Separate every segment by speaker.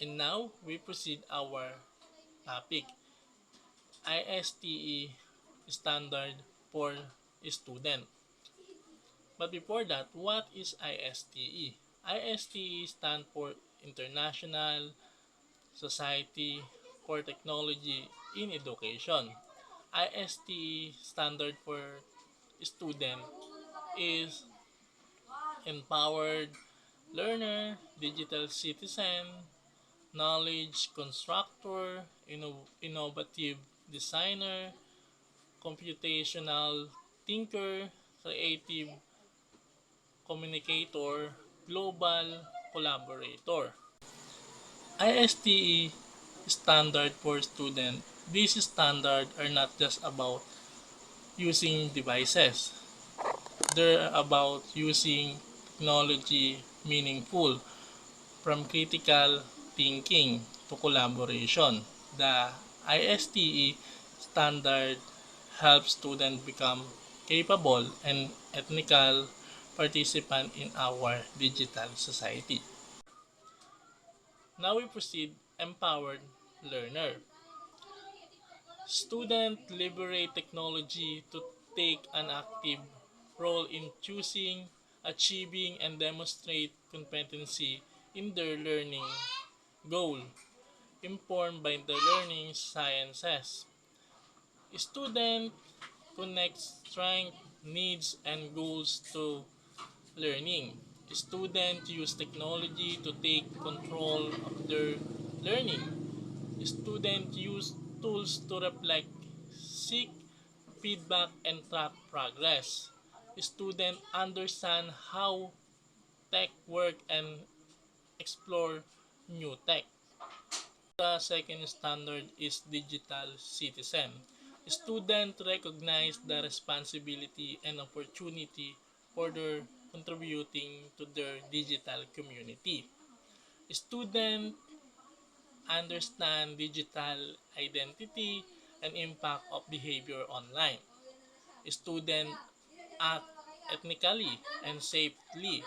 Speaker 1: And now we proceed our topic, ISTE standard for student. But before that, what is ISTE? ISTE stands for International Society for Technology in Education. ISTE standard for student is empowered learner, digital citizen, knowledge constructor, innovative designer, computational thinker, creative communicator, global collaborator. ISTE standard for student. These standards are not just about using devices. They're about using technology meaningful, from critical thinking to collaboration. The ISTE standard helps students become capable and ethical participants in our digital society. Now we proceed empowered learner. Students liberate technology to take an active role in choosing, achieving, and demonstrate competency in their learning goal, informed by the learning sciences. Student connect strength, needs, and goals to learning. Students use technology to take control of their learning. Students use tools to reflect, seek feedback, and track progress. Students understand how tech work and explore new tech. The second standard is digital citizen. Students recognize the responsibility and opportunity for their contributing to their digital community. Students understand digital identity and impact of behavior online. Students act ethnically and safely.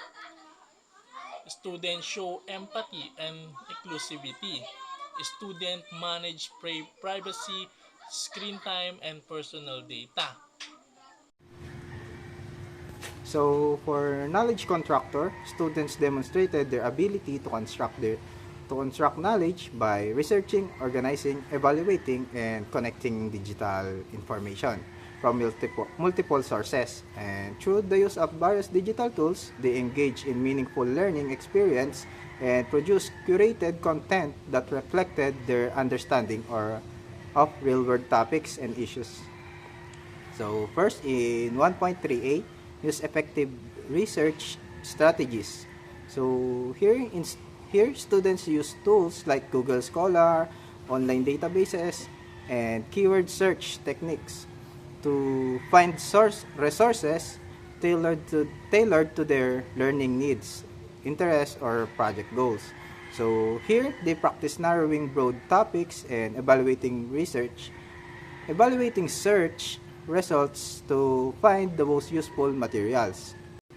Speaker 1: Students show empathy and inclusivity. Students manage privacy, screen time, and personal data.
Speaker 2: So for knowledge contractor, students demonstrated their ability to construct knowledge by researching, organizing, evaluating, and connecting digital information from multiple sources. And through the use of various digital tools, they engage in meaningful learning experience and produce curated content that reflected their understanding of real-world topics and issues. So first in 1.3a, use effective research strategies. So here students use tools like Google Scholar, online databases, and keyword search techniques to find resources tailored to their learning needs, interests, or project goals. So here they practice narrowing broad topics and evaluating search results to find the most useful materials.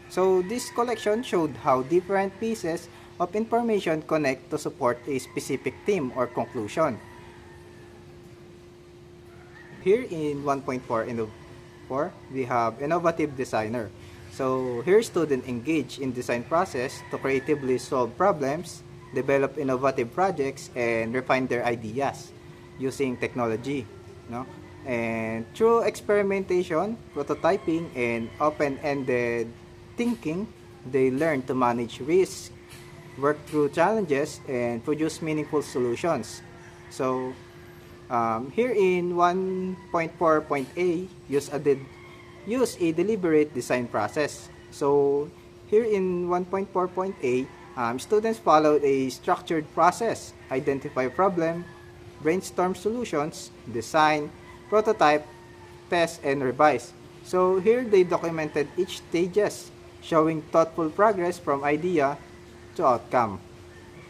Speaker 2: So this collection showed how different pieces of information connect to support a specific theme or conclusion. Here in 1.4, we have innovative designer. So here students engage in design process to creatively solve problems, develop innovative projects, and refine their ideas using technology. No? And through experimentation, prototyping, and open-ended thinking, they learn to manage risk, work through challenges, and produce meaningful solutions. So here in 1.4.a, use a deliberate design process. So here in 1.4.a, students followed a structured process, identify problem, brainstorm solutions, design, prototype, test, and revise. So here they documented each stages, showing thoughtful progress from idea to outcome.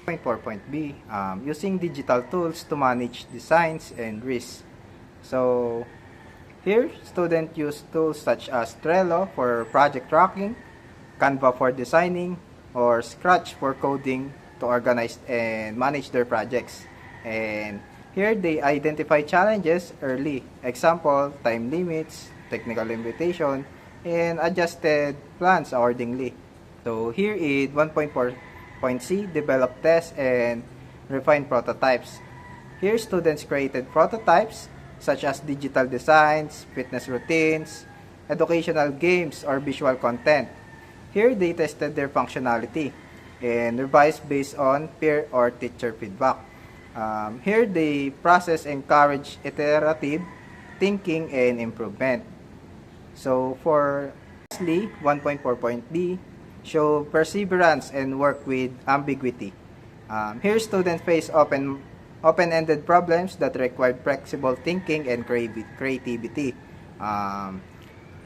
Speaker 2: 4.B, using digital tools to manage designs and risks. So here, students use tools such as Trello for project tracking, Canva for designing, or Scratch for coding to organize and manage their projects. And here they identify challenges early. Example, time limits, technical limitation, and adjusted plans accordingly. So here in 1.4.c, develop tests and refine prototypes. Here students created prototypes such as digital designs, fitness routines, educational games, or visual content. Here they tested their functionality and revised based on peer or teacher feedback. Here they process encourage iterative thinking and improvement. So for lastly, 1.4.d, show perseverance and work with ambiguity. Here students face open-ended problems that require flexible thinking and creativity.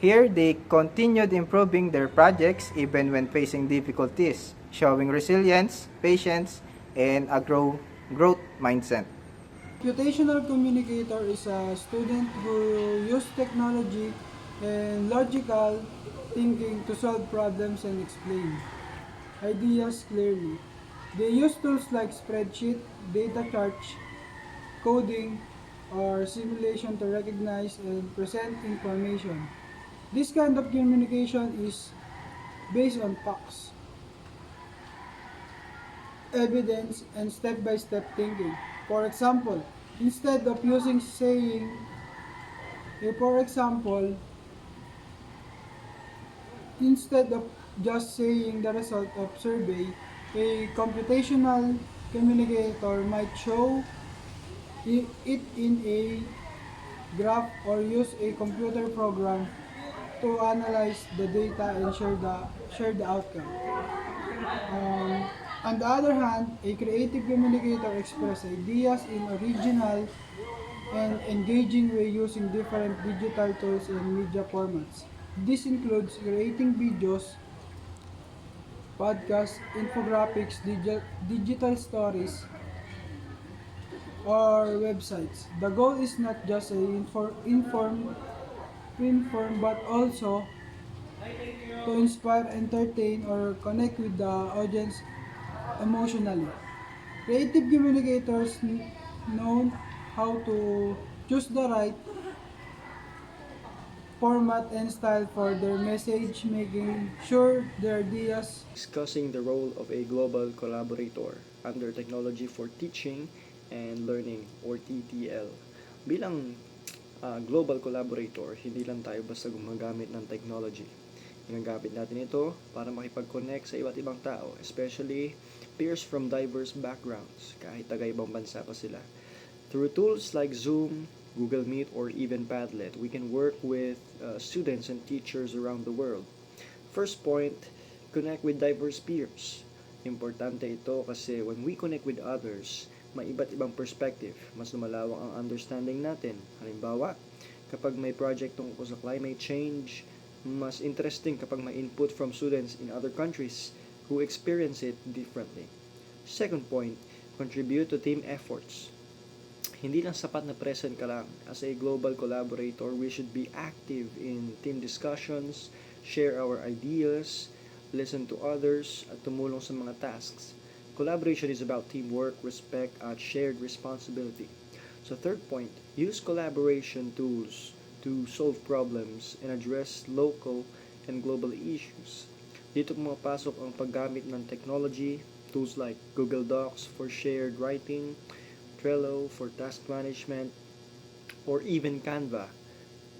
Speaker 2: Here they continued improving their projects even when facing difficulties, showing resilience, patience, and a growth mindset.
Speaker 3: Computational communicator is a student who use technology and logical thinking to solve problems and explain ideas clearly. They use tools like spreadsheet, data charts, coding, or simulation to recognize and present information. This kind of communication is based on facts, evidence, and step-by-step thinking. For example, instead of using saying, for example, instead of just saying the result of survey, a computational communicator might show it in a graph or use a computer program to analyze the data and share the outcome. Um, on the other hand, a creative communicator expresses ideas in original and engaging way using different digital tools and media formats. This includes creating videos, podcasts, infographics, digital stories, or websites. The goal is not just to inform but also to inspire, entertain, or connect with the audience emotionally. Creative communicators know how to choose the right format and style for their message, making sure their ideas
Speaker 4: Discussing the role of a global collaborator under Technology for Teaching and Learning or TTL. Bilang global collaborator, hindi lang tayo basta gumagamit ng technology. Ginagamit natin ito para makipag-connect sa iba't ibang tao, especially peers from diverse backgrounds, kahit taga-ibang bansa pa sila. Through tools like Zoom, Google Meet, or even Padlet, we can work with students and teachers around the world. First point, connect with diverse peers. Importante ito kasi when we connect with others, may iba't ibang perspective, mas lumalawak ang understanding natin. Halimbawa, kapag may project tungkol sa climate change, mas interesting kapag may input from students in other countries who experience it differently. Second point, contribute to team efforts. Hindi lang sapat na present ka lang. As a global collaborator, we should be active in team discussions, share our ideas, listen to others, at tumulong sa mga tasks. Collaboration is about teamwork, respect, at shared responsibility. So third point, use collaboration tools to solve problems and address local and global issues. Dito pumapasok ang paggamit ng technology, tools like Google Docs for shared writing, Trello for task management, or even Canva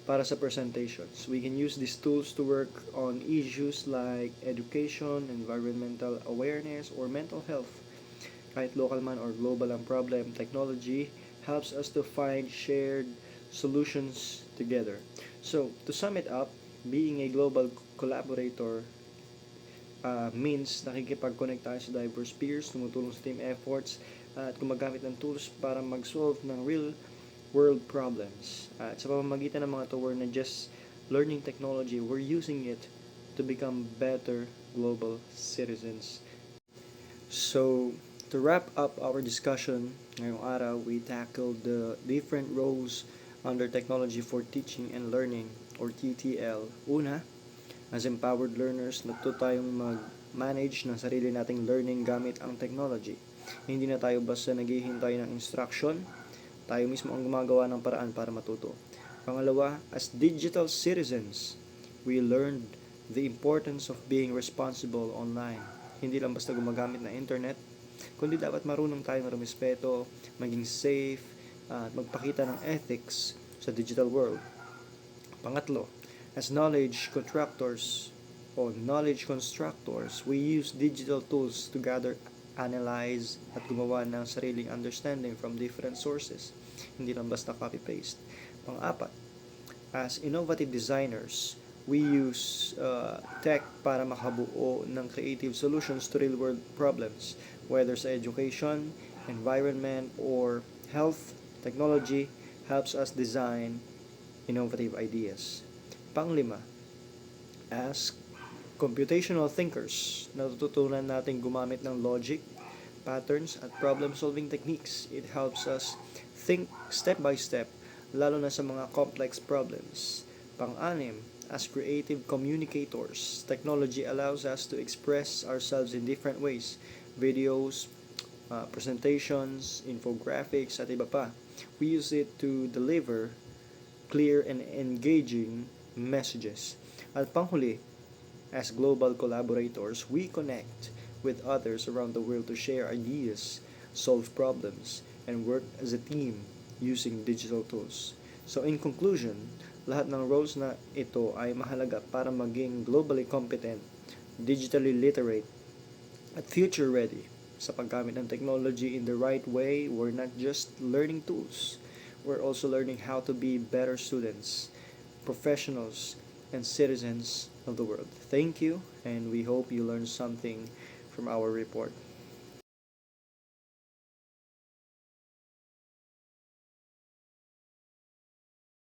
Speaker 4: para sa presentations. We can use these tools to work on issues like education, environmental awareness, or mental health. Kahit local man or global ang problem, technology helps us to find shared solutions together. So, to sum it up, being a global collaborator means nakikipag-connect tayo sa diverse peers, tumutulong sa team efforts, at gumagamit ng tools para mag-solve ng real world problems. At sa pamamagitan ng mga to, we're not just learning technology, we're using it to become better global citizens. So, to wrap up our discussion ngayong araw, we tackled the different roles under Technology for Teaching and Learning or TTL. Una, as empowered learners, natuto tayong manage ng sarili nating learning gamit ang technology. Hindi na tayo basta naghihintay ng instruction, tayo mismo ang gumagawa ng paraan para matuto. Pangalawa, as digital citizens, we learned the importance of being responsible online. Hindi lang basta gumagamit ng internet, kundi dapat marunong tayong rumispeto, maging safe, at magpakita ng ethics sa digital world. Pangatlo, as knowledge contractors o knowledge constructors, we use digital tools to gather, analyze, at gumawa ng sariling understanding from different sources. Hindi lang basta copy-paste. Pang-apat, as innovative designers, we use tech para makabuo ng creative solutions to real-world problems, whether sa education, environment, or health. Technology helps us design innovative ideas. Panglima, as computational thinkers, natututunan natin gumamit ng logic, patterns, at problem-solving techniques. It helps us think step by step, lalo na sa mga complex problems. Pang-anim, as creative communicators, technology allows us to express ourselves in different ways. Videos, presentations, infographics, at iba pa. We use it to deliver clear and engaging messages. At panghuli, as global collaborators, we connect with others around the world to share ideas, solve problems, and work as a team using digital tools. So in conclusion, lahat ng roles na ito ay mahalaga para maging globally competent, digitally literate, at future ready. Sa paggamit ng technology in the right way, we're not just learning tools. We're also learning how to be better students, professionals, and citizens of the world. Thank you, and we hope you learned something from our report.